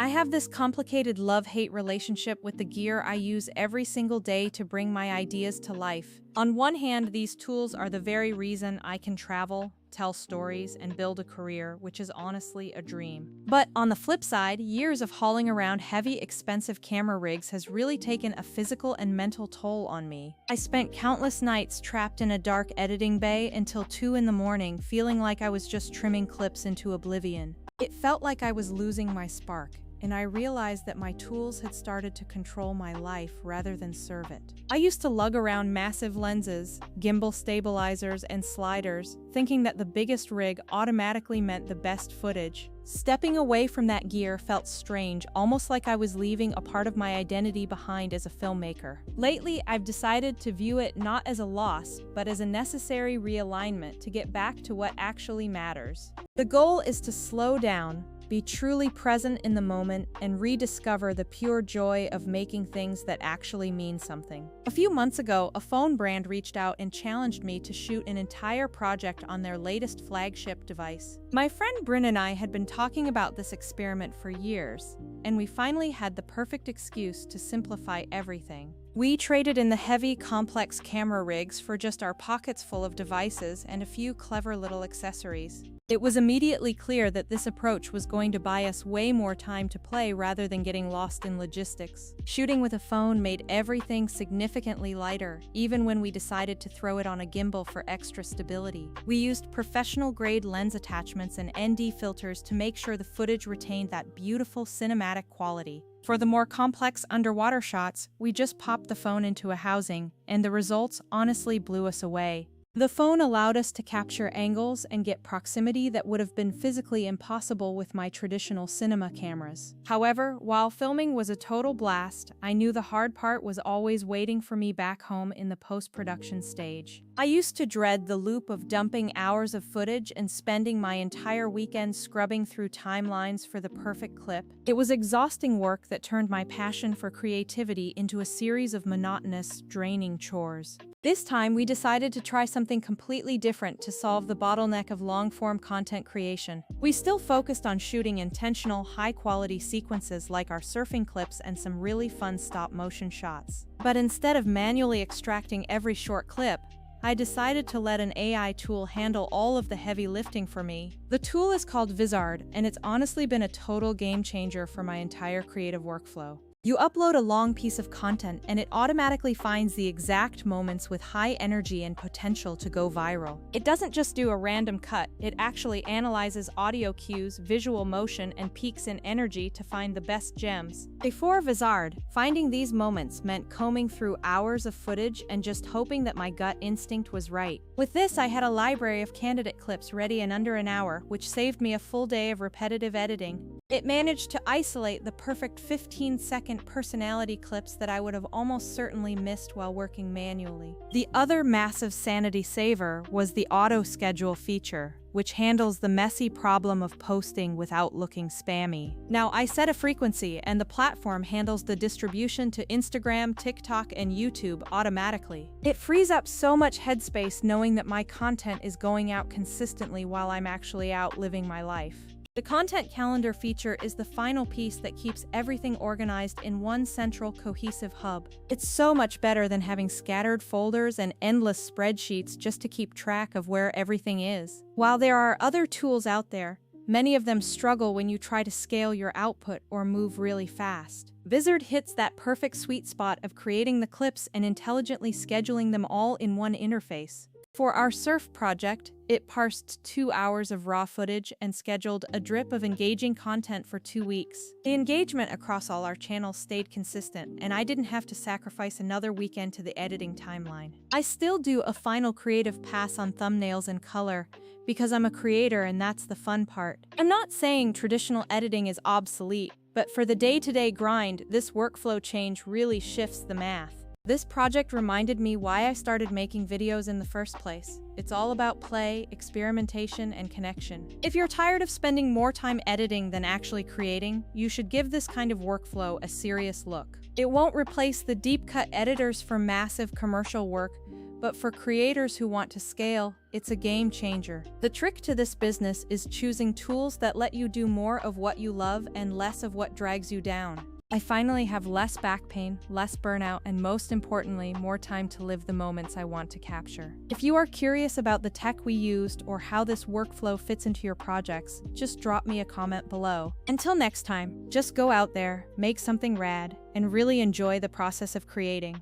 I have this complicated love-hate relationship with the gear I use every single day to bring my ideas to life. On one hand, these tools are the very reason I can travel, tell stories, and build a career, which is honestly a dream. But on the flip side, years of hauling around heavy, expensive camera rigs has really taken a physical and mental toll on me. I spent countless nights trapped in a dark editing bay until 2 in the morning, feeling like I was just trimming clips into oblivion. It felt like I was losing my spark, and I realized that my tools had started to control my life rather than serve it. I used to lug around massive lenses, gimbal stabilizers, and sliders, thinking that the biggest rig automatically meant the best footage. Stepping away from that gear felt strange, almost like I was leaving a part of my identity behind as a filmmaker. Lately, I've decided to view it not as a loss, but as a necessary realignment to get back to what actually matters. The goal is to slow down, be truly present in the moment, and rediscover the pure joy of making things that actually mean something. A few months ago, a phone brand reached out and challenged me to shoot an entire project on their latest flagship device. My friend Bryn and I had been talking about this experiment for years, and we finally had the perfect excuse to simplify everything. We traded in the heavy, complex camera rigs for just our pockets full of devices and a few clever little accessories. It was immediately clear that this approach was going to buy us way more time to play rather than getting lost in logistics. Shooting with a phone made everything significantly lighter, even when we decided to throw it on a gimbal for extra stability. We used professional-grade lens attachments and ND filters to make sure the footage retained that beautiful cinematic quality. For the more complex underwater shots, we just popped the phone into a housing, and the results honestly blew us away. The phone allowed us to capture angles and get proximity that would have been physically impossible with my traditional cinema cameras. However, while filming was a total blast, I knew the hard part was always waiting for me back home in the post-production stage. I used to dread the loop of dumping hours of footage and spending my entire weekend scrubbing through timelines for the perfect clip. It was exhausting work that turned my passion for creativity into a series of monotonous, draining chores. This time, we decided to try something completely different to solve the bottleneck of long-form content creation. We still focused on shooting intentional, high-quality sequences like our surfing clips and some really fun stop-motion shots. But instead of manually extracting every short clip, I decided to let an AI tool handle all of the heavy lifting for me. The tool is called Vizard, and it's honestly been a total game changer for my entire creative workflow. You upload a long piece of content and it automatically finds the exact moments with high energy and potential to go viral. It doesn't just do a random cut, it actually analyzes audio cues, visual motion, and peaks in energy to find the best gems. Before Vizard, finding these moments meant combing through hours of footage and just hoping that my gut instinct was right. With this, I had a library of candidate clips ready in under an hour, which saved me a full day of repetitive editing. It managed to isolate the perfect 15-second personality clips that I would have almost certainly missed while working manually. The other massive sanity saver was the auto schedule feature, which handles the messy problem of posting without looking spammy. Now, I set a frequency, and the platform handles the distribution to Instagram, TikTok, and YouTube automatically. It frees up so much headspace knowing that my content is going out consistently while I'm actually out living my life. The content calendar feature is the final piece that keeps everything organized in one central, cohesive hub. It's so much better than having scattered folders and endless spreadsheets just to keep track of where everything is. While there are other tools out there, many of them struggle when you try to scale your output or move really fast. Vizard hits that perfect sweet spot of creating the clips and intelligently scheduling them all in one interface. For our surf project, it parsed 2 hours of raw footage and scheduled a drip of engaging content for 2 weeks. The engagement across all our channels stayed consistent, and I didn't have to sacrifice another weekend to the editing timeline. I still do a final creative pass on thumbnails and color, because I'm a creator and that's the fun part. I'm not saying traditional editing is obsolete, but for the day-to-day grind, this workflow change really shifts the math. This project reminded me why I started making videos in the first place. It's all about play, experimentation, and connection. If you're tired of spending more time editing than actually creating, you should give this kind of workflow a serious look. It won't replace the deep-cut editors for massive commercial work, but for creators who want to scale, it's a game changer. The trick to this business is choosing tools that let you do more of what you love and less of what drags you down. I finally have less back pain, less burnout, and most importantly, more time to live the moments I want to capture. If you are curious about the tech we used or how this workflow fits into your projects, just drop me a comment below. Until next time, just go out there, make something rad, and really enjoy the process of creating.